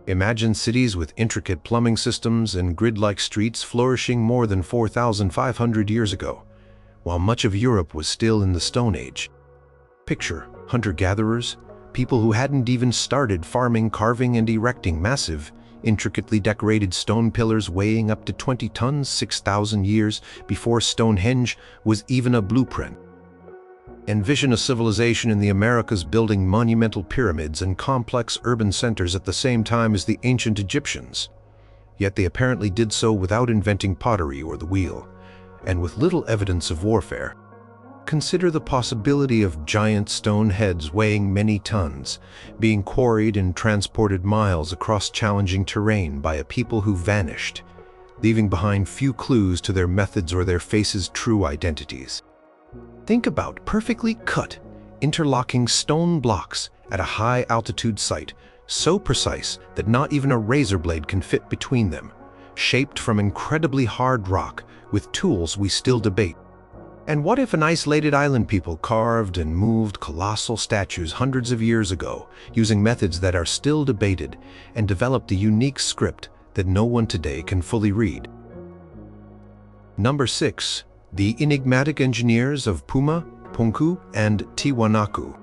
Imagine cities with intricate plumbing systems and grid-like streets flourishing more than 4,500 years ago, while much of Europe was still in the Stone Age. Picture hunter-gatherers, people who hadn't even started farming, carving and erecting massive, intricately decorated stone pillars weighing up to 20 tons 6,000 years before Stonehenge was even a blueprint. Envision a civilization in the Americas building monumental pyramids and complex urban centers at the same time as the ancient Egyptians. Yet they apparently did so without inventing pottery or the wheel, and with little evidence of warfare. Consider the possibility of giant stone heads weighing many tons, being quarried and transported miles across challenging terrain by a people who vanished, leaving behind few clues to their methods or their faces' true identities. Think about perfectly cut, interlocking stone blocks at a high-altitude site, so precise that not even a razor blade can fit between them, shaped from incredibly hard rock with tools we still debate. And what if an isolated island people carved and moved colossal statues hundreds of years ago, using methods that are still debated, and developed a unique script that no one today can fully read? Number 6. The enigmatic engineers of Puma, Punku, and Tiwanaku.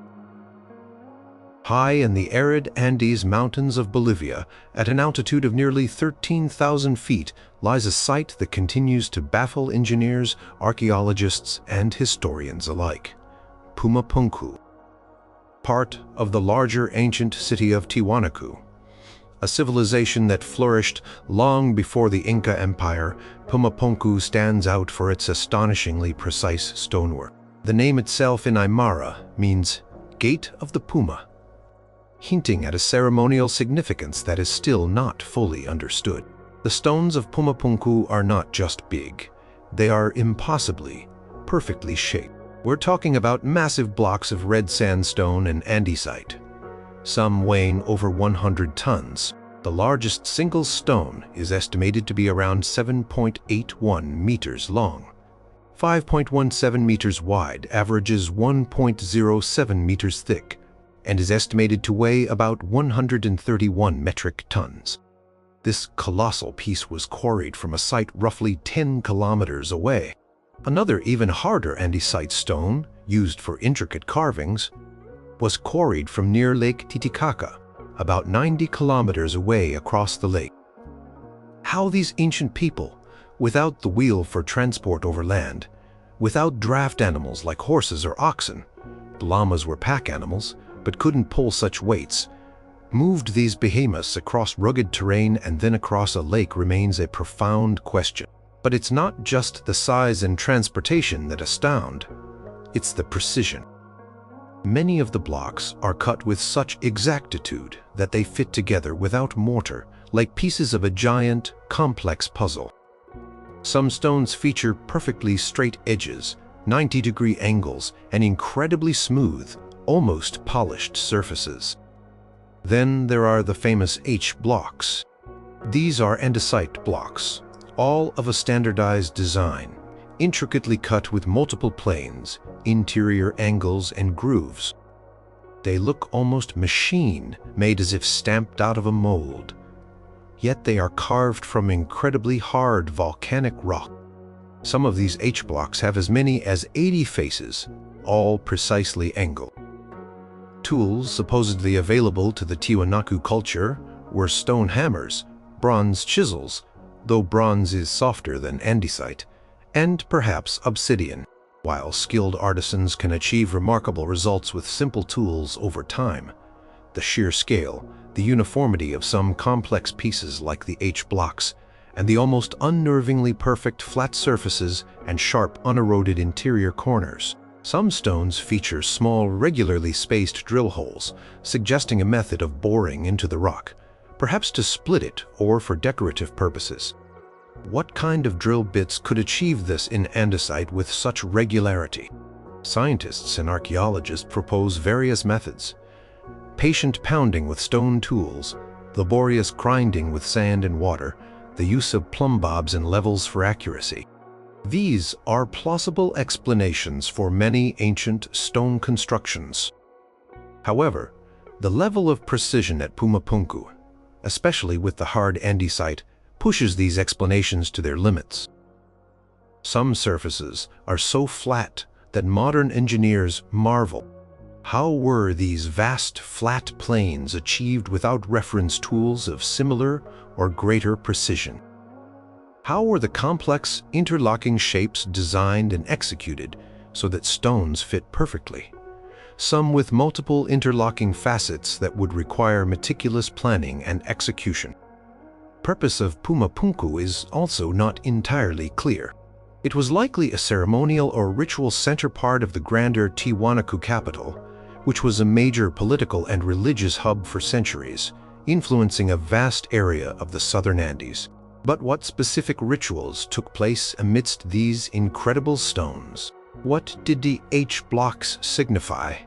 High in the arid Andes mountains of Bolivia, at an altitude of nearly 13,000 feet, lies a site that continues to baffle engineers, archaeologists, and historians alike. Puma Punku. Part of the larger ancient city of Tiwanaku. A civilization that flourished long before the Inca Empire, Puma Punku stands out for its astonishingly precise stonework. The name itself in Aymara means Gate of the Puma, hinting at a ceremonial significance that is still not fully understood. The stones of Puma Punku are not just big, they are impossibly, perfectly shaped. We're talking about massive blocks of red sandstone and andesite, some weighing over 100 tons. The largest single stone is estimated to be around 7.81 meters long, 5.17 meters wide, averages 1.07 meters thick, and is estimated to weigh about 131 metric tons. This colossal piece was quarried from a site roughly 10 kilometers away. Another even harder andesite stone, used for intricate carvings, was quarried from near Lake Titicaca, about 90 kilometers away across the lake. How these ancient people, without the wheel for transport over land, without draft animals like horses or oxen, the llamas were pack animals, but couldn't pull such weights, moved these behemoths across rugged terrain and then across a lake remains a profound question. But it's not just the size and transportation that astound, it's the precision. Many of the blocks are cut with such exactitude that they fit together without mortar, like pieces of a giant, complex puzzle. Some stones feature perfectly straight edges, 90-degree angles, and incredibly smooth, almost polished surfaces. Then there are the famous H blocks. These are andesite blocks, all of a standardized design, intricately cut with multiple planes, interior angles, and grooves. They look almost machine-made, as if stamped out of a mold. Yet they are carved from incredibly hard volcanic rock. Some of these H blocks have as many as 80 faces, all precisely angled. Tools supposedly available to the Tiwanaku culture were stone hammers, bronze chisels, though bronze is softer than andesite, and perhaps obsidian. While skilled artisans can achieve remarkable results with simple tools over time, the sheer scale, the uniformity of some complex pieces like the H blocks, and the almost unnervingly perfect flat surfaces and sharp, uneroded interior corners. Some stones feature small, regularly spaced drill holes, suggesting a method of boring into the rock, perhaps to split it or for decorative purposes. What kind of drill bits could achieve this in andesite with such regularity? Scientists and archaeologists propose various methods: patient pounding with stone tools, laborious grinding with sand and water, the use of plumb bobs and levels for accuracy. These are plausible explanations for many ancient stone constructions. However, the level of precision at Puma Punku, especially with the hard andesite, pushes these explanations to their limits. Some surfaces are so flat that modern engineers marvel. How were these vast flat plains achieved without reference tools of similar or greater precision? How were the complex interlocking shapes designed and executed so that stones fit perfectly? Some with multiple interlocking facets that would require meticulous planning and execution. The purpose of Puma Punku is also not entirely clear. It was likely a ceremonial or ritual center part of the grander Tiwanaku capital, which was a major political and religious hub for centuries, influencing a vast area of the southern Andes. But what specific rituals took place amidst these incredible stones? What did the H-blocks signify,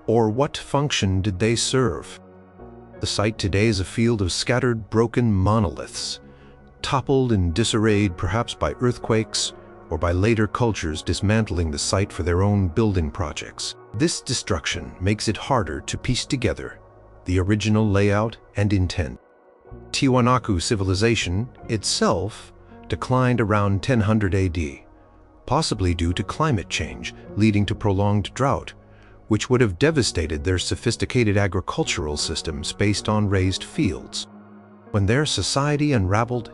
or what function did they serve? The site today is a field of scattered broken monoliths, toppled and disarrayed perhaps by earthquakes or by later cultures dismantling the site for their own building projects. This destruction makes it harder to piece together the original layout and intent. Tiwanaku civilization itself declined around 1000 AD, possibly due to climate change leading to prolonged drought, which would have devastated their sophisticated agricultural systems based on raised fields. When their society unraveled,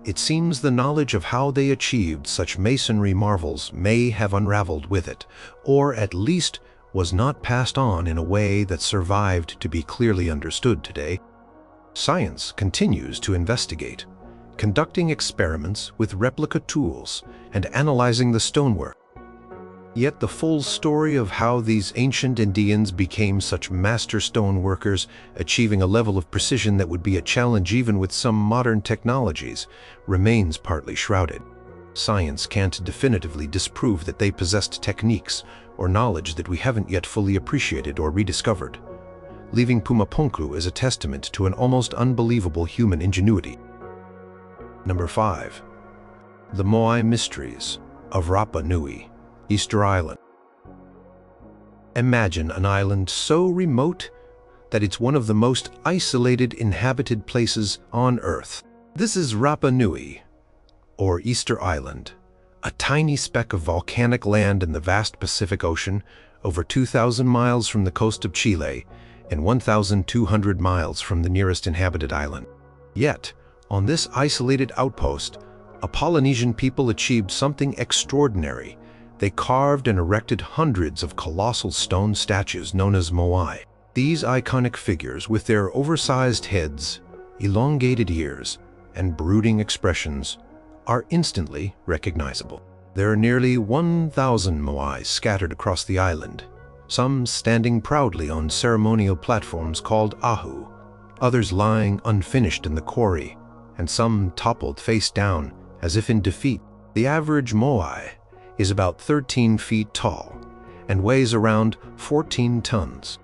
it seems the knowledge of how they achieved such masonry marvels may have unraveled with it, or at least was not passed on in a way that survived to be clearly understood today. Science continues to investigate, conducting experiments with replica tools and analyzing the stonework. Yet the full story of how these ancient Indians became such master stone workers, achieving a level of precision that would be a challenge even with some modern technologies, remains partly shrouded. Science can't definitively disprove that they possessed techniques or knowledge that we haven't yet fully appreciated or rediscovered, leaving Puma Punku as a testament to an almost unbelievable human ingenuity. Number 5. The Moai Mysteries of Rapa Nui, Easter Island. Imagine an island so remote that it's one of the most isolated inhabited places on Earth. This is Rapa Nui, or Easter Island, a tiny speck of volcanic land in the vast Pacific Ocean, over 2,000 miles from the coast of Chile and 1,200 miles from the nearest inhabited island. Yet, on this isolated outpost, a Polynesian people achieved something extraordinary. They carved and erected hundreds of colossal stone statues known as Moai. These iconic figures, with their oversized heads, elongated ears, and brooding expressions, are instantly recognizable. There are nearly 1,000 Moai scattered across the island, some standing proudly on ceremonial platforms called ahu, others lying unfinished in the quarry, and some toppled face down as if in defeat. The average Moai is about 13 feet tall and weighs around 14 tons.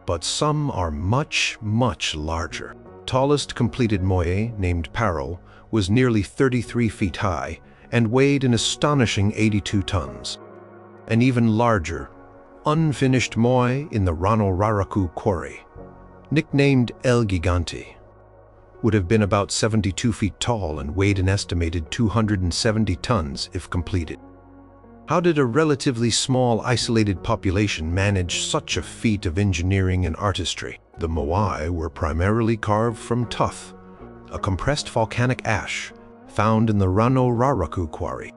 But some are much, much larger. Tallest completed Moai, named Parel, was nearly 33 feet high and weighed an astonishing 82 tons. An even larger, unfinished Moai in the Rano Raraku quarry, nicknamed El Gigante, would have been about 72 feet tall and weighed an estimated 270 tons if completed. How did a relatively small, isolated population manage such a feat of engineering and artistry? The Moai were primarily carved from tuff, a compressed volcanic ash found in the Rano Raraku quarry.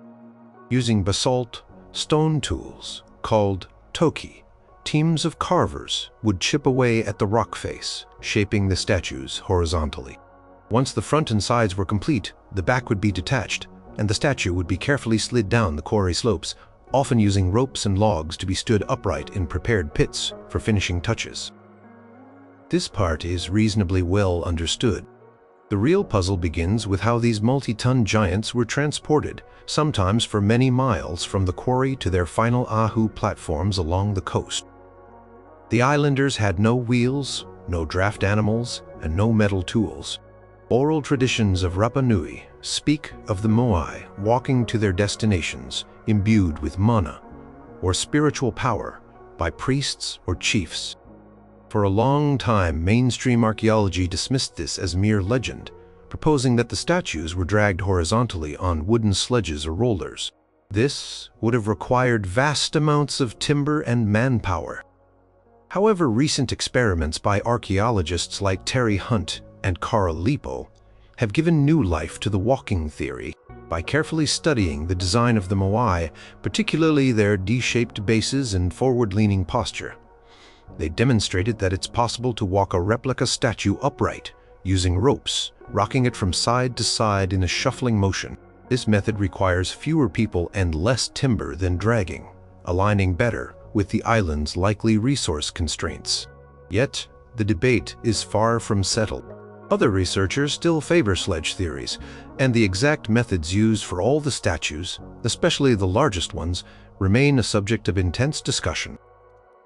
Using basalt stone tools called toki, teams of carvers would chip away at the rock face, shaping the statues horizontally. Once the front and sides were complete, the back would be detached, and the statue would be carefully slid down the quarry slopes, often using ropes and logs to be stood upright in prepared pits for finishing touches. This part is reasonably well understood. The real puzzle begins with how these multi-ton giants were transported, sometimes for many miles from the quarry to their final ahu platforms along the coast. The islanders had no wheels, no draft animals, and no metal tools. Oral traditions of Rapa Nui speak of the Moai walking to their destinations imbued with mana, or spiritual power, by priests or chiefs. For a long time, mainstream archaeology dismissed this as mere legend, proposing that the statues were dragged horizontally on wooden sledges or rollers. This would have required vast amounts of timber and manpower. However, recent experiments by archaeologists like Terry Hunt and Carl Lipo have given new life to the walking theory by carefully studying the design of the Moai, particularly their D-shaped bases and forward-leaning posture. They demonstrated that it's possible to walk a replica statue upright, using ropes, rocking it from side to side in a shuffling motion. This method requires fewer people and less timber than dragging, aligning better with the island's likely resource constraints. Yet, the debate is far from settled. Other researchers still favor sledge theories, and the exact methods used for all the statues, especially the largest ones, remain a subject of intense discussion.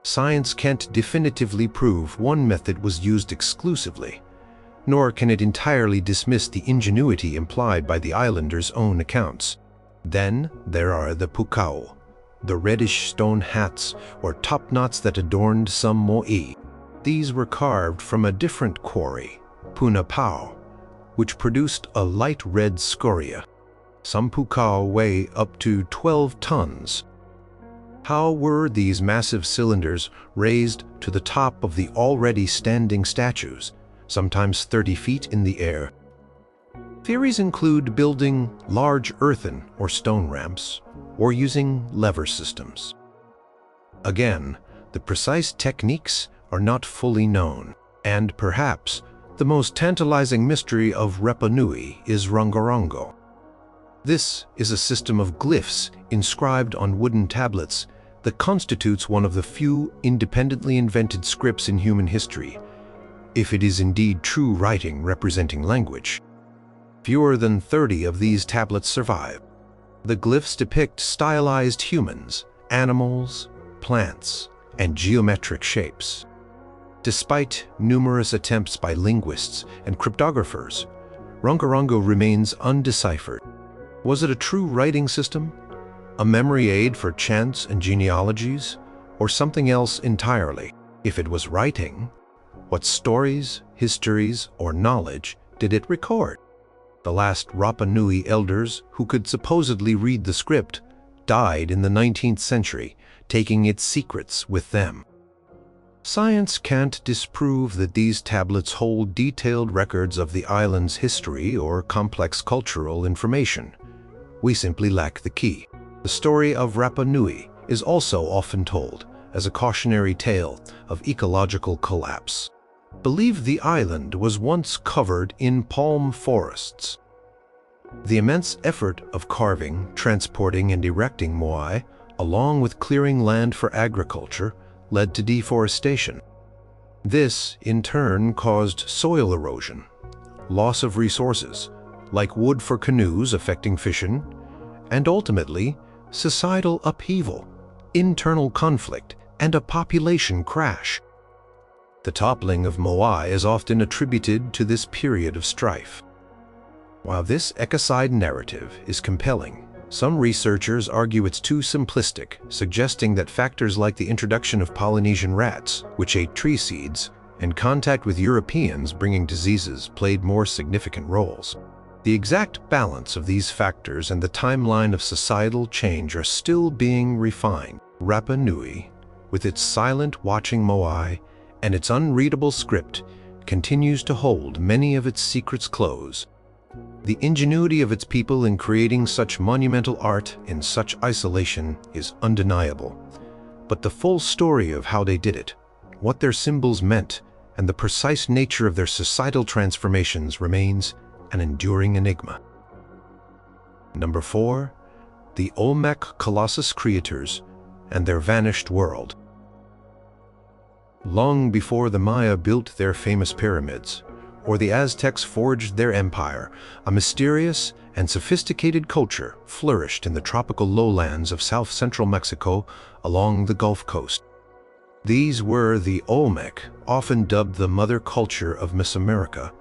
Science can't definitively prove one method was used exclusively, nor can it entirely dismiss the ingenuity implied by the islanders' own accounts. Then there are the pukao, the reddish stone hats or topknots that adorned some moai. These were carved from a different quarry, Puna Punku, which produced a light red scoria. Some pukao weigh up to 12 tons. How were these massive cylinders raised to the top of the already standing statues, sometimes 30 feet in the air? Theories include building large earthen or stone ramps, or using lever systems. Again, the precise techniques are not fully known, and perhaps the most tantalizing mystery of Rapa Nui is Rongorongo. This is a system of glyphs inscribed on wooden tablets that constitutes one of the few independently invented scripts in human history, if it is indeed true writing representing language. Fewer than 30 of these tablets survive. The glyphs depict stylized humans, animals, plants, and geometric shapes. Despite numerous attempts by linguists and cryptographers, Rongorongo remains undeciphered. Was it a true writing system, a memory aid for chants and genealogies, or something else entirely? If it was writing, what stories, histories, or knowledge did it record? The last Rapa Nui elders who could supposedly read the script died in the 19th century, taking its secrets with them. Science can't disprove that these tablets hold detailed records of the island's history or complex cultural information. We simply lack the key. The story of Rapa Nui is also often told as a cautionary tale of ecological collapse. Believed the island was once covered in palm forests. The immense effort of carving, transporting, and erecting Moai, along with clearing land for agriculture, led to deforestation. This, in turn, caused soil erosion, loss of resources, like wood for canoes affecting fishing, and ultimately, societal upheaval, internal conflict, and a population crash. The toppling of Moai is often attributed to this period of strife. While this ecocide narrative is compelling, some researchers argue it's too simplistic, suggesting that factors like the introduction of Polynesian rats, which ate tree seeds, and contact with Europeans bringing diseases played more significant roles. The exact balance of these factors and the timeline of societal change are still being refined. Rapa Nui, with its silent watching Moai and its unreadable script, continues to hold many of its secrets close. The ingenuity of its people in creating such monumental art in such isolation is undeniable. But the full story of how they did it, what their symbols meant, and the precise nature of their societal transformations remains an enduring enigma. Number 4. The Olmec Colossus creators and their vanished world. Long before the Maya built their famous pyramids, or the Aztecs forged their empire, a mysterious and sophisticated culture flourished in the tropical lowlands of south-central Mexico along the Gulf Coast. These were the Olmec, often dubbed the mother culture of Mesoamerica,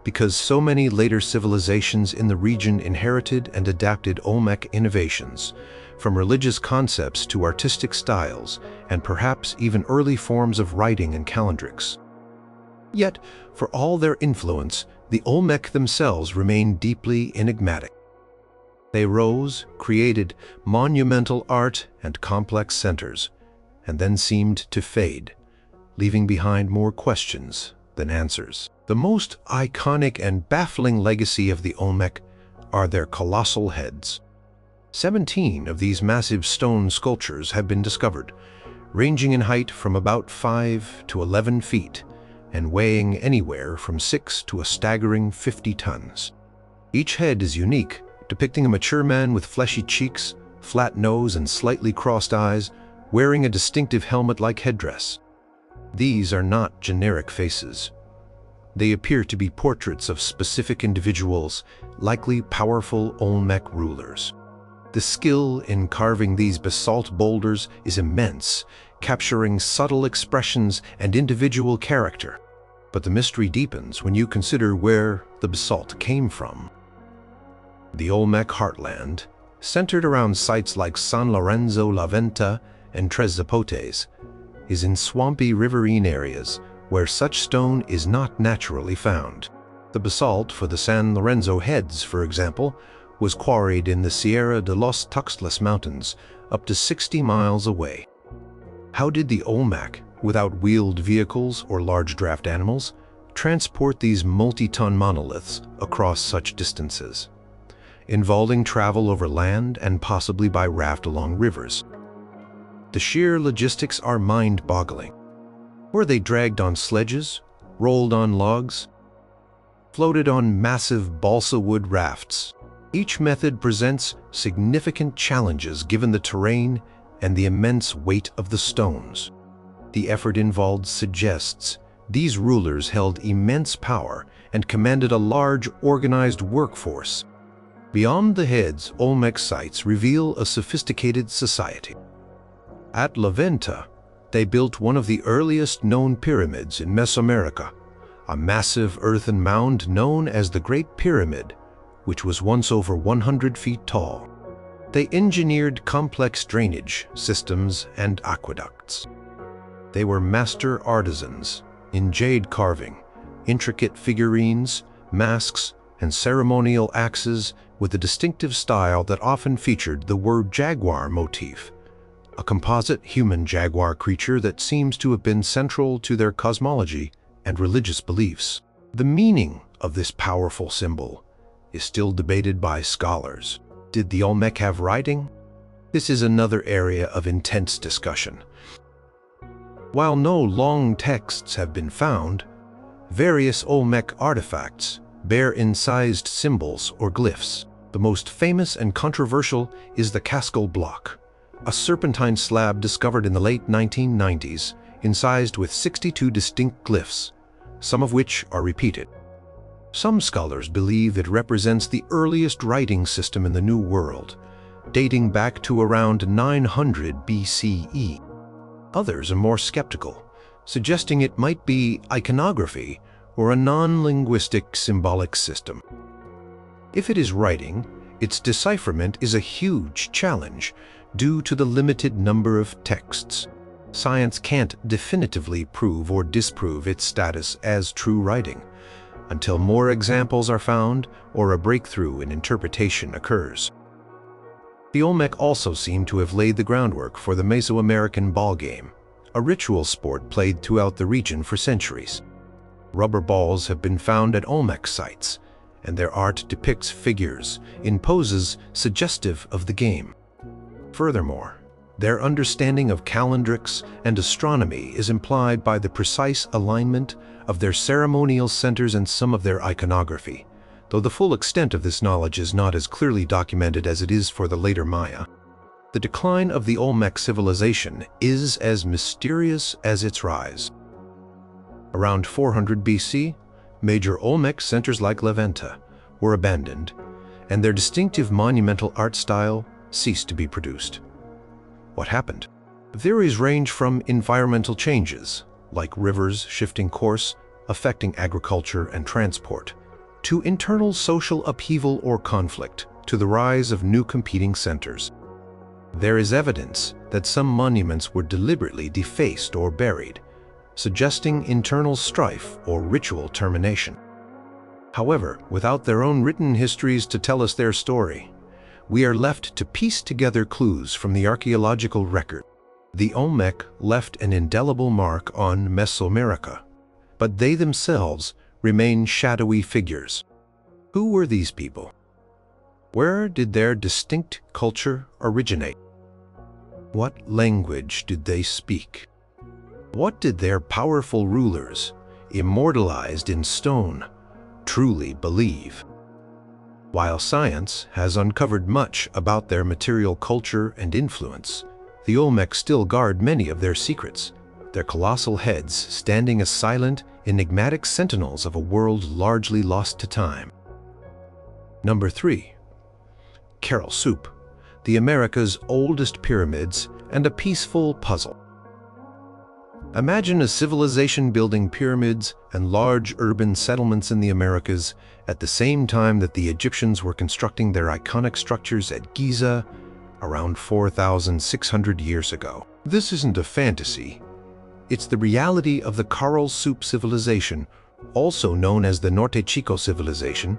because so many later civilizations in the region inherited and adapted Olmec innovations, from religious concepts to artistic styles, and perhaps even early forms of writing and calendrics. Yet, for all their influence, the Olmec themselves remain deeply enigmatic. They rose, created monumental art and complex centers, and then seemed to fade, leaving behind more questions than answers. The most iconic and baffling legacy of the Olmec are their colossal heads. 17 of these massive stone sculptures have been discovered, ranging in height from about 5 to 11 feet and weighing anywhere from 6 to a staggering 50 tons. Each head is unique, depicting a mature man with fleshy cheeks, flat nose, and slightly crossed eyes, wearing a distinctive helmet-like headdress. These are not generic faces. They appear to be portraits of specific individuals, likely powerful Olmec rulers. The skill in carving these basalt boulders is immense, capturing subtle expressions and individual character. But the mystery deepens when you consider where the basalt came from. The Olmec heartland, centered around sites like San Lorenzo La Venta and Tres Zapotes, is in swampy riverine areas where such stone is not naturally found. The basalt for the San Lorenzo heads, for example, was quarried in the Sierra de los Tuxtlas Mountains, up to 60 miles away. How did the Olmec, without wheeled vehicles or large draft animals, transport these multi-ton monoliths across such distances, involving travel over land and possibly by raft along rivers? The sheer logistics are mind-boggling. Were they dragged on sledges, rolled on logs, floated on massive balsa wood rafts? Each method presents significant challenges given the terrain and the immense weight of the stones. The effort involved suggests these rulers held immense power and commanded a large, organized workforce. Beyond the heads, Olmec sites reveal a sophisticated society. At La Venta, they built one of the earliest known pyramids in Mesoamerica, a massive earthen mound known as the Great Pyramid, which was once over 100 feet tall. They engineered complex drainage systems and aqueducts. They were master artisans in jade carving, intricate figurines, masks, and ceremonial axes with a distinctive style that often featured the word jaguar motif, a composite human jaguar creature that seems to have been central to their cosmology and religious beliefs. The meaning of this powerful symbol is still debated by scholars. Did the Olmec have writing? This is another area of intense discussion. While no long texts have been found, various Olmec artifacts bear incised symbols or glyphs. The most famous and controversial is the Cascal block, a serpentine slab discovered in the late 1990s, incised with 62 distinct glyphs, some of which are repeated. Some scholars believe it represents the earliest writing system in the New World, dating back to around 900 BCE. Others are more skeptical, suggesting it might be iconography or a non-linguistic symbolic system. If it is writing, its decipherment is a huge challenge due to the limited number of texts. Science can't definitively prove or disprove its status as true writing until more examples are found or a breakthrough in interpretation occurs. The Olmec also seem to have laid the groundwork for the Mesoamerican ball game, a ritual sport played throughout the region for centuries. Rubber balls have been found at Olmec sites, and their art depicts figures in poses suggestive of the game. Furthermore, their understanding of calendrics and astronomy is implied by the precise alignment of their ceremonial centers and some of their iconography, though the full extent of this knowledge is not as clearly documented as it is for the later Maya. The decline of the Olmec civilization is as mysterious as its rise. Around 400 BC, major Olmec centers like La Venta were abandoned, and their distinctive monumental art style ceased to be produced. What happened? Theories range from environmental changes, like rivers shifting course, affecting agriculture and transport, to internal social upheaval or conflict, to the rise of new competing centers. There is evidence that some monuments were deliberately defaced or buried, suggesting internal strife or ritual termination. However, without their own written histories to tell us their story, we are left to piece together clues from the archaeological record. The Olmec left an indelible mark on Mesoamerica, but they themselves remain shadowy figures. Who were these people? Where did their distinct culture originate? What language did they speak? What did their powerful rulers, immortalized in stone, truly believe? While science has uncovered much about their material culture and influence, the Olmec still guard many of their secrets, their colossal heads standing as silent, enigmatic sentinels of a world largely lost to time. Number 3. Caral Soup, the America's oldest pyramids and a peaceful puzzle. Imagine a civilization building pyramids and large urban settlements in the Americas at the same time that the Egyptians were constructing their iconic structures at Giza around 4,600 years ago. This isn't a fantasy. It's the reality of the Caral Soup civilization, also known as the Norte Chico civilization,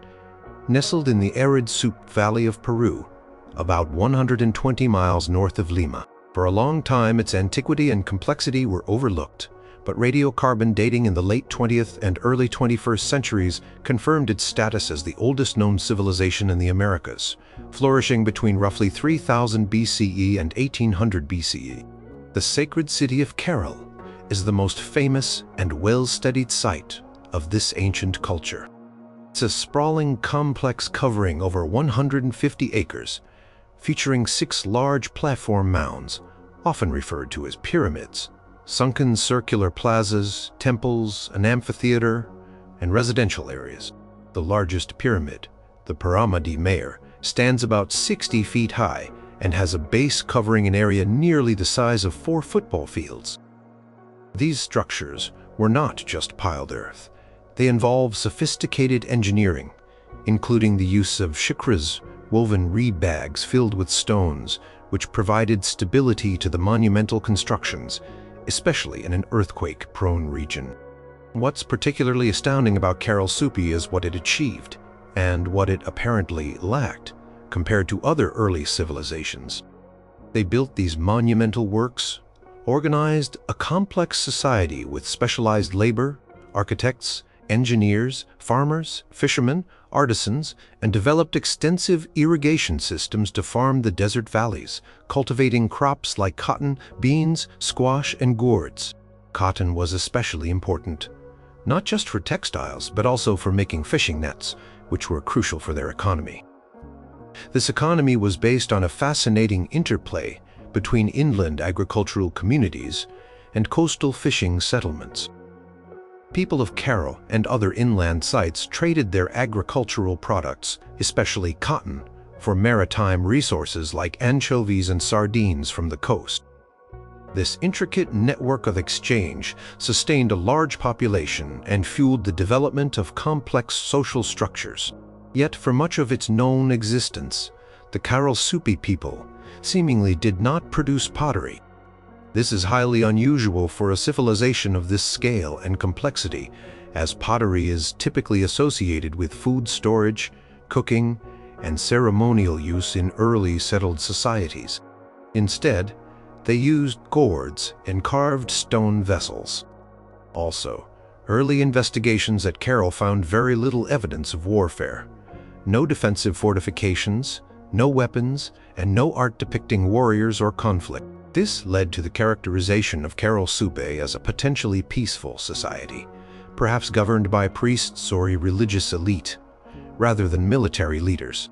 nestled in the arid Soup Valley of Peru, about 120 miles north of Lima. For a long time, its antiquity and complexity were overlooked, but radiocarbon dating in the late 20th and early 21st centuries confirmed its status as the oldest known civilization in the Americas, flourishing between roughly 3000 BCE and 1800 BCE. The sacred city of Caral is the most famous and well-studied site of this ancient culture. It's a sprawling complex covering over 150 acres, featuring 6 large platform mounds, often referred to as pyramids, sunken circular plazas, temples, an amphitheater, and residential areas. The largest pyramid, the Pyramide de Mayer, stands about 60 feet high and has a base covering an area nearly the size of 4 football fields. These structures were not just piled earth. They involve sophisticated engineering, including the use of shikras, woven reed bags filled with stones, which provided stability to the monumental constructions, especially in an earthquake-prone region. What's particularly astounding about Caral Soup is what it achieved, and what it apparently lacked, compared to other early civilizations. They built these monumental works, organized a complex society with specialized labor, architects, engineers, farmers, fishermen, artisans, and developed extensive irrigation systems to farm the desert valleys, cultivating crops like cotton, beans, squash, and gourds. Cotton was especially important, not just for textiles, but also for making fishing nets, which were crucial for their economy. This economy was based on a fascinating interplay between inland agricultural communities and coastal fishing settlements. People of Caral and other inland sites traded their agricultural products, especially cotton, for maritime resources like anchovies and sardines from the coast. This intricate network of exchange sustained a large population and fueled the development of complex social structures. Yet for much of its known existence, the Caral Soup people seemingly did not produce pottery. This is highly unusual for a civilization of this scale and complexity, as pottery is typically associated with food storage, cooking, and ceremonial use in early settled societies. Instead, they used gourds and carved stone vessels. Also, early investigations at Caral found very little evidence of warfare. No defensive fortifications, no weapons, and no art depicting warriors or conflict. This led to the characterization of Caral Soup as a potentially peaceful society, perhaps governed by priests or a religious elite, rather than military leaders.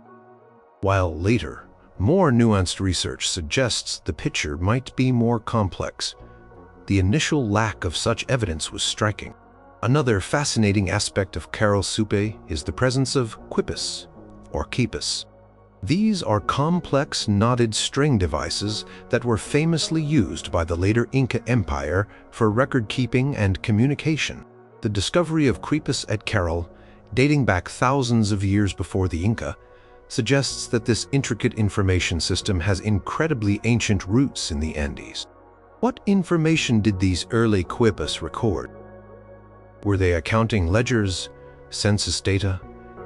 While later, more nuanced research suggests the picture might be more complex, the initial lack of such evidence was striking. Another fascinating aspect of Caral Soup is the presence of quipus, or quipus. These are complex knotted string devices that were famously used by the later Inca Empire for record-keeping and communication. The discovery of quipus at Caral dating back thousands of years before the Inca, suggests that this intricate information system has incredibly ancient roots in the Andes. What information did these early quipus record? Were they accounting ledgers, census data,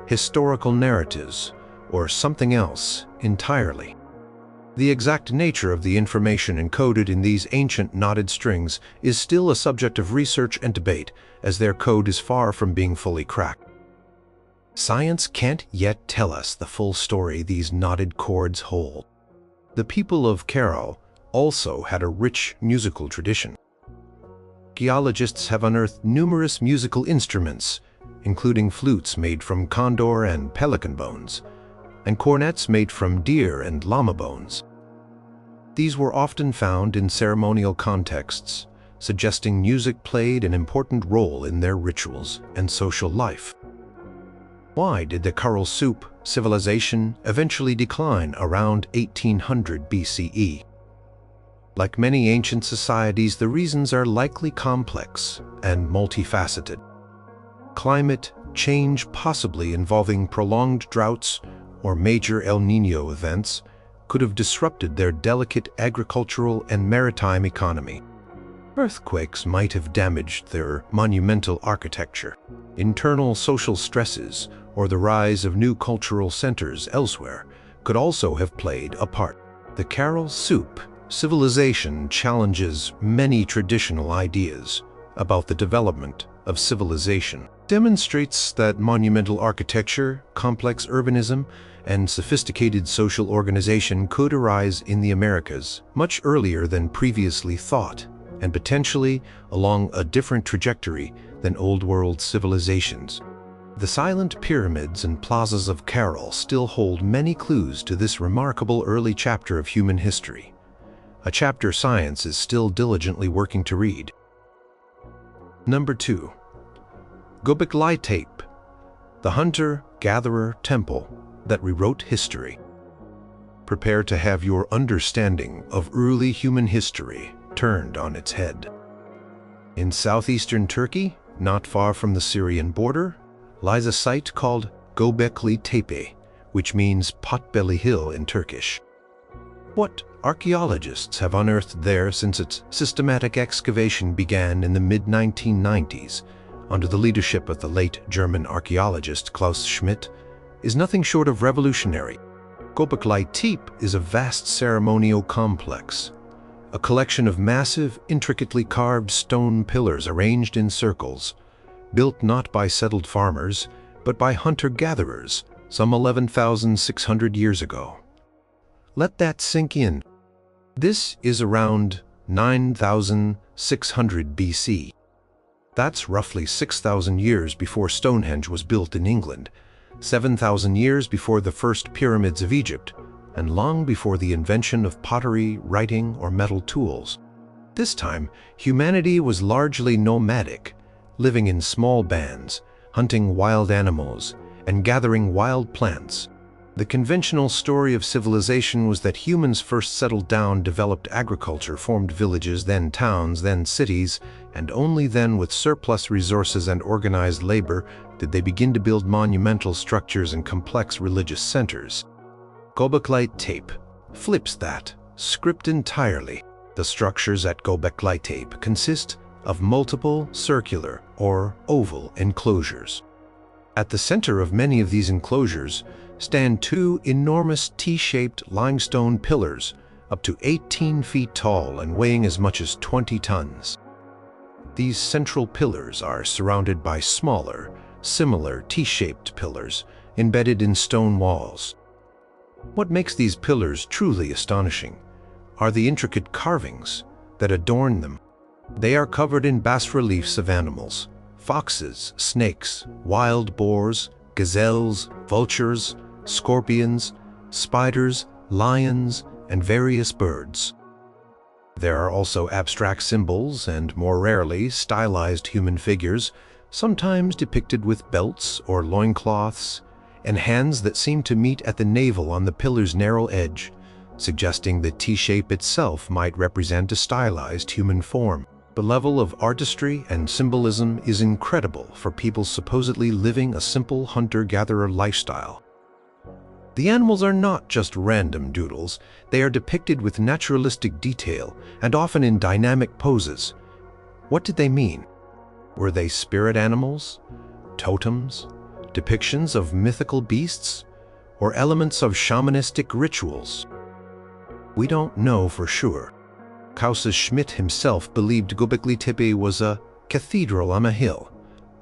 historical narratives, or something else entirely? The exact nature of the information encoded in these ancient knotted strings is still a subject of research and debate, as their code is far from being fully cracked. Science can't yet tell us the full story these knotted chords hold. The people of Kerala also had a rich musical tradition. Archaeologists have unearthed numerous musical instruments, including flutes made from condor and pelican bones, and cornets made from deer and llama bones. These were often found in ceremonial contexts, suggesting music played an important role in their rituals and social life. Why did the Khural Soup civilization eventually decline around 1800 BCE? Like many ancient societies, the reasons are likely complex and multifaceted. Climate change, possibly involving prolonged droughts or major El Niño events, could have disrupted their delicate agricultural and maritime economy. Earthquakes might have damaged their monumental architecture. Internal social stresses or the rise of new cultural centers elsewhere could also have played a part. The Khural Soup civilization challenges many traditional ideas about the development of civilization. Demonstrates that monumental architecture, complex urbanism, and sophisticated social organization could arise in the Americas much earlier than previously thought, and potentially along a different trajectory than Old World civilizations. The silent pyramids and plazas of Khural still hold many clues to this remarkable early chapter of human history, a chapter science is still diligently working to read. Number 2. Göbekli Tepe, the hunter-gatherer temple that rewrote history. Prepare to have your understanding of early human history turned on its head. In southeastern Turkey, not far from the Syrian border, lies a site called Göbekli Tepe, which means Potbelly Hill in Turkish. What archaeologists have unearthed there since its systematic excavation began in the mid-1990s, under the leadership of the late German archaeologist Klaus Schmidt, is nothing short of revolutionary. Göbekli Tepe is a vast ceremonial complex, a collection of massive, intricately carved stone pillars arranged in circles, built not by settled farmers, but by hunter-gatherers some 11,600 years ago. Let that sink in. This is around 9,600 BC. That's roughly 6,000 years before Stonehenge was built in England, 7,000 years before the first pyramids of Egypt, and long before the invention of pottery, writing, or metal tools. This time, humanity was largely nomadic, living in small bands, hunting wild animals, and gathering wild plants. The conventional story of civilization was that humans first settled down, developed agriculture, formed villages, then towns, then cities, and only then, with surplus resources and organized labor, did they begin to build monumental structures and complex religious centers. Göbekli Tepe flips that script entirely. The structures at Göbekli Tepe consist of multiple circular or oval enclosures. At the center of many of these enclosures stand two enormous T-shaped limestone pillars up to 18 feet tall and weighing as much as 20 tons. These central pillars are surrounded by smaller, similar T-shaped pillars embedded in stone walls. What makes these pillars truly astonishing are the intricate carvings that adorn them. They are covered in bas-reliefs of animals: foxes, snakes, wild boars, gazelles, vultures, scorpions, spiders, lions, and various birds. There are also abstract symbols and, more rarely, stylized human figures, sometimes depicted with belts or loincloths, and hands that seem to meet at the navel on the pillar's narrow edge, suggesting the T-shape itself might represent a stylized human form. The level of artistry and symbolism is incredible for people supposedly living a simple hunter-gatherer lifestyle. The animals are not just random doodles, they are depicted with naturalistic detail and often in dynamic poses. What did they mean? Were they spirit animals, totems, depictions of mythical beasts, or elements of shamanistic rituals? We don't know for sure. Klaus Schmidt himself believed Göbekli Tepe was a cathedral on a hill,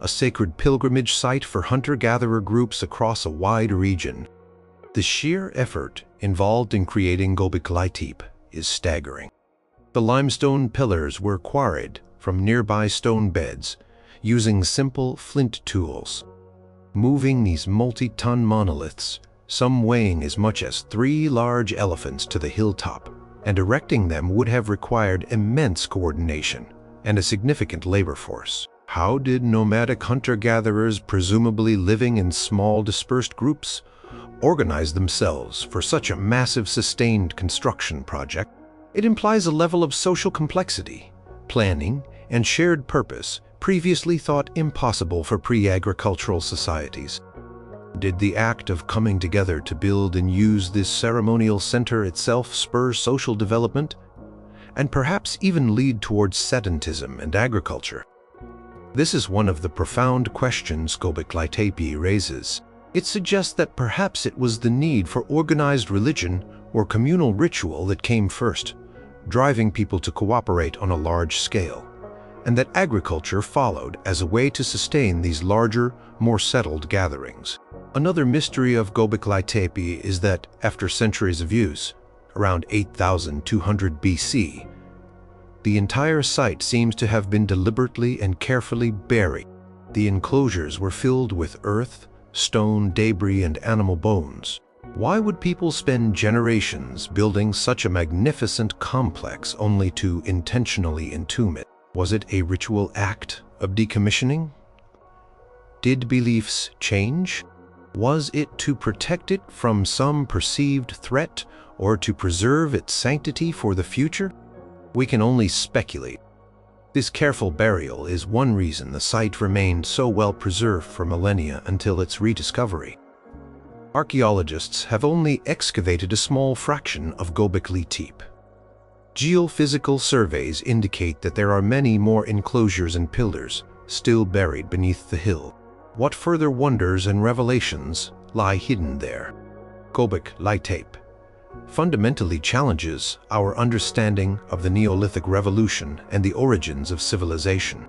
a sacred pilgrimage site for hunter-gatherer groups across a wide region. The sheer effort involved in creating Göbekli Tepe is staggering. The limestone pillars were quarried from nearby stone beds using simple flint tools. Moving these multi-ton monoliths, some weighing as much as 3 large elephants, to the hilltop, and erecting them would have required immense coordination and a significant labor force. How did nomadic hunter-gatherers, presumably living in small dispersed groups, organize themselves for such a massive sustained construction project? It implies a level of social complexity, planning, and shared purpose previously thought impossible for pre-agricultural societies. Did the act of coming together to build and use this ceremonial center itself spur social development, and perhaps even lead towards sedentism and agriculture? This is one of the profound questions Göbekli Tepe raises. It suggests that perhaps it was the need for organized religion or communal ritual that came first, driving people to cooperate on a large scale, and that agriculture followed as a way to sustain these larger, more settled gatherings. Another mystery of Göbekli Tepe is that, after centuries of use, around 8,200 BC, the entire site seems to have been deliberately and carefully buried. The enclosures were filled with earth, stone, debris, and animal bones. Why would people spend generations building such a magnificent complex only to intentionally entomb it? Was it a ritual act of decommissioning? Did beliefs change? Was it to protect it from some perceived threat or to preserve its sanctity for the future? We can only speculate. This careful burial is one reason the site remained so well preserved for millennia until its rediscovery. Archaeologists have only excavated a small fraction of Göbekli Tepe. Geophysical surveys indicate that there are many more enclosures and pillars still buried beneath the hill. What further wonders and revelations lie hidden there? Göbekli Tepe fundamentally challenges our understanding of the Neolithic Revolution and the origins of civilization.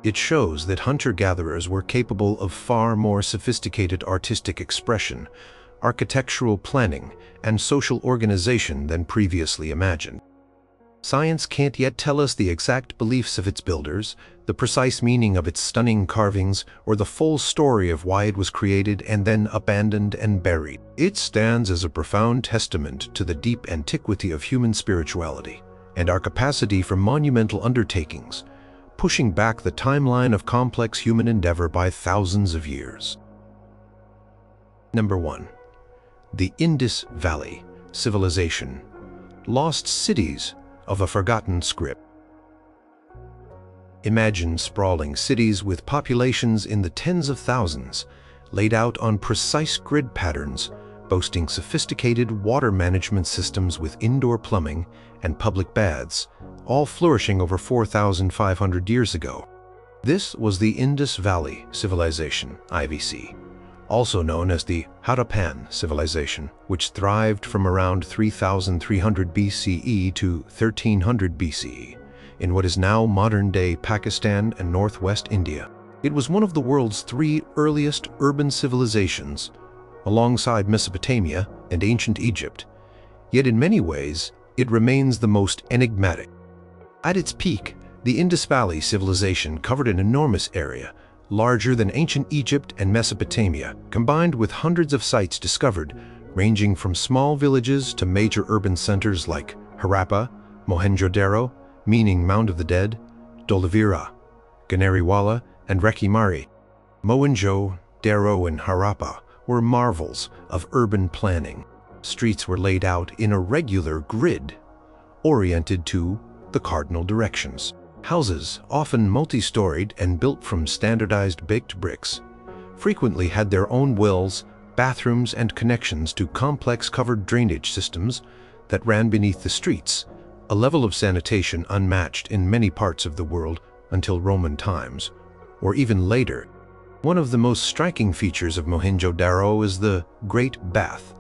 It shows that hunter-gatherers were capable of far more sophisticated artistic expression, architectural planning, and social organization than previously imagined. Science can't yet tell us the exact beliefs of its builders, the precise meaning of its stunning carvings, or the full story of why it was created and then abandoned and buried. It stands as a profound testament to the deep antiquity of human spirituality and our capacity for monumental undertakings, pushing back the timeline of complex human endeavor by thousands of years. Number 1. The Indus Valley Civilization. Lost cities of a forgotten script. Imagine sprawling cities with populations in the tens of thousands, laid out on precise grid patterns, boasting sophisticated water management systems with indoor plumbing and public baths, all flourishing over 4,500 years ago. This was the Indus Valley Civilization, IVC, also known as the Harappan Civilization, which thrived from around 3,300 BCE to 1,300 BCE in what is now modern-day Pakistan and northwest India. It was one of the world's 3 earliest urban civilizations, alongside Mesopotamia and ancient Egypt, yet in many ways it remains the most enigmatic. At its peak, the Indus Valley Civilization covered an enormous area, larger than ancient Egypt and Mesopotamia, combined with hundreds of sites discovered, ranging from small villages to major urban centers like Harappa, Mohenjo-Daro, meaning Mound of the Dead, Dholavira, Ganeriwala, and Rekimari. Mohenjo-Daro and Harappa were marvels of urban planning. Streets were laid out in a regular grid, oriented to the cardinal directions. Houses, often multi-storied and built from standardized baked bricks, frequently had their own wells, bathrooms, and connections to complex covered drainage systems that ran beneath the streets, a level of sanitation unmatched in many parts of the world until Roman times, or even later. One of the most striking features of Mohenjo-Daro is the Great Bath,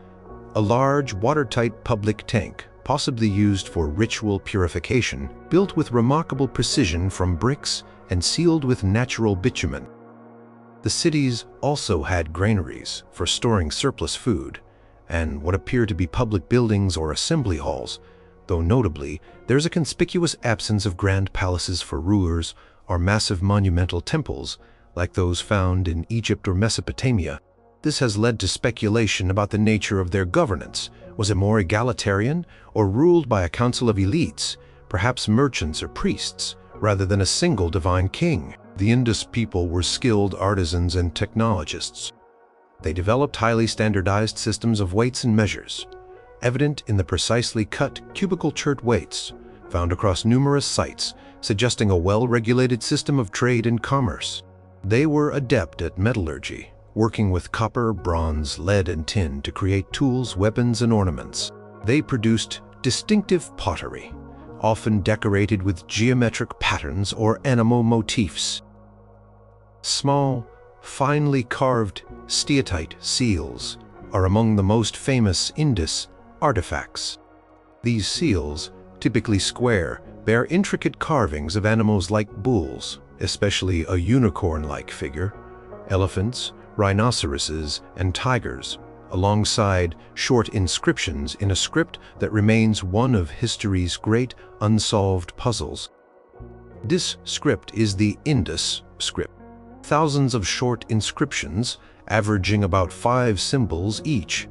a large, watertight public tank, possibly used for ritual purification, built with remarkable precision from bricks and sealed with natural bitumen. The cities also had granaries for storing surplus food, and what appear to be public buildings or assembly halls, though notably, there's a conspicuous absence of grand palaces for rulers or massive monumental temples like those found in Egypt or Mesopotamia. This has led to speculation about the nature of their governance. Was it more egalitarian or ruled by a council of elites, perhaps merchants or priests, rather than a single divine king? The Indus people were skilled artisans and technologists. They developed highly standardized systems of weights and measures, evident in the precisely cut cubical chert weights found across numerous sites, suggesting a well-regulated system of trade and commerce. They were adept at metallurgy, working with copper, bronze, lead, and tin to create tools, weapons, and ornaments. They produced distinctive pottery, often decorated with geometric patterns or animal motifs. Small, finely carved steatite seals are among the most famous Indus artifacts. These seals, typically square, bear intricate carvings of animals like bulls, especially a unicorn-like figure, elephants, rhinoceroses, and tigers, alongside short inscriptions in a script that remains one of history's great unsolved puzzles. This script is the Indus script. Thousands of short inscriptions, averaging about 5 symbols each,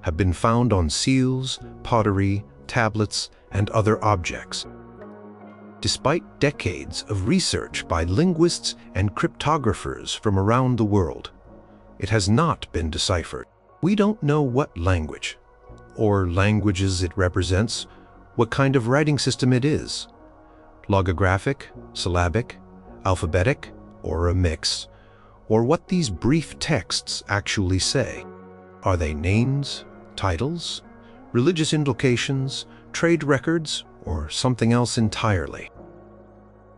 have been found on seals, pottery, tablets, and other objects. Despite decades of research by linguists and cryptographers from around the world, it has not been deciphered. We don't know what language, or languages it represents, what kind of writing system it is. Logographic, syllabic, alphabetic, or a mix, or what these brief texts actually say. Are they names, titles, religious invocations, trade records, or something else entirely?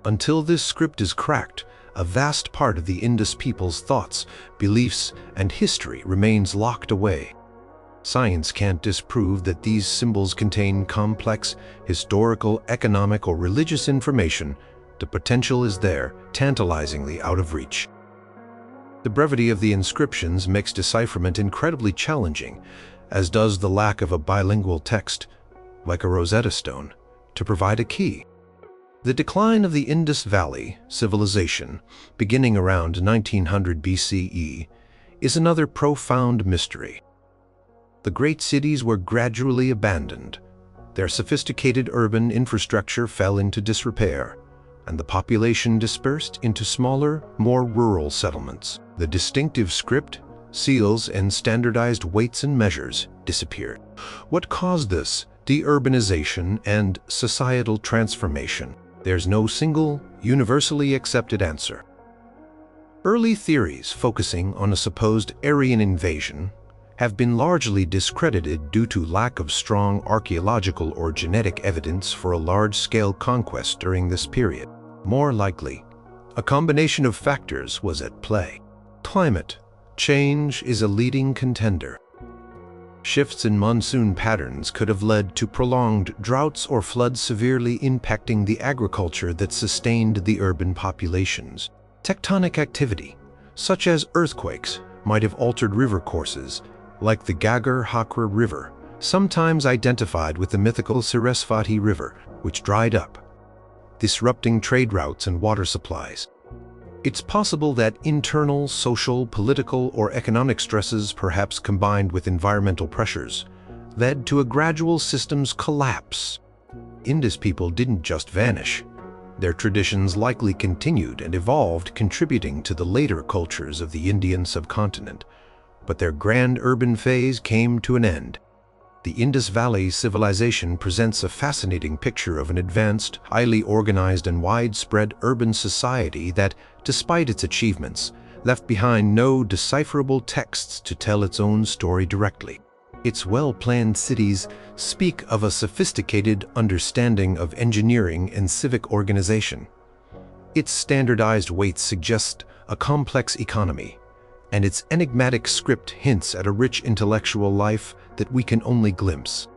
Until this script is cracked, a vast part of the Indus people's thoughts, beliefs, and history remains locked away. Science can't disprove that these symbols contain complex, historical, economic, or religious information. The potential is there, tantalizingly out of reach. The brevity of the inscriptions makes decipherment incredibly challenging, as does the lack of a bilingual text, like a Rosetta Stone, to provide a key. The decline of the Indus Valley civilization, beginning around 1900 BCE, is another profound mystery. The great cities were gradually abandoned. Their sophisticated urban infrastructure fell into disrepair, and the population dispersed into smaller, more rural settlements. The distinctive script, seals, and standardized weights and measures disappeared. What caused this deurbanization and societal transformation? There's no single, universally accepted answer. Early theories focusing on a supposed Aryan invasion have been largely discredited due to lack of strong archaeological or genetic evidence for a large-scale conquest during this period. More likely, a combination of factors was at play. Climate change is a leading contender. Shifts in monsoon patterns could have led to prolonged droughts or floods severely impacting the agriculture that sustained the urban populations. Tectonic activity, such as earthquakes, might have altered river courses, like the Ghaggar-Hakra River, sometimes identified with the mythical Sarasvati River, which dried up, disrupting trade routes and water supplies. It's possible that internal, social, political, or economic stresses, perhaps combined with environmental pressures, led to a gradual systems collapse. Indus people didn't just vanish. Their traditions likely continued and evolved, contributing to the later cultures of the Indian subcontinent. But their grand urban phase came to an end. The Indus Valley civilization presents a fascinating picture of an advanced, highly organized and widespread urban society that, despite its achievements, left behind no decipherable texts to tell its own story directly. Its well-planned cities speak of a sophisticated understanding of engineering and civic organization. Its standardized weights suggest a complex economy, and its enigmatic script hints at a rich intellectual life that we can only glimpse.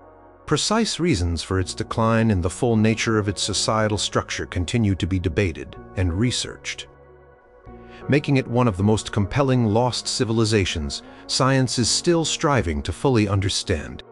Precise reasons for its decline and the full nature of its societal structure continue to be debated and researched. Making it one of the most compelling lost civilizations, science is still striving to fully understand.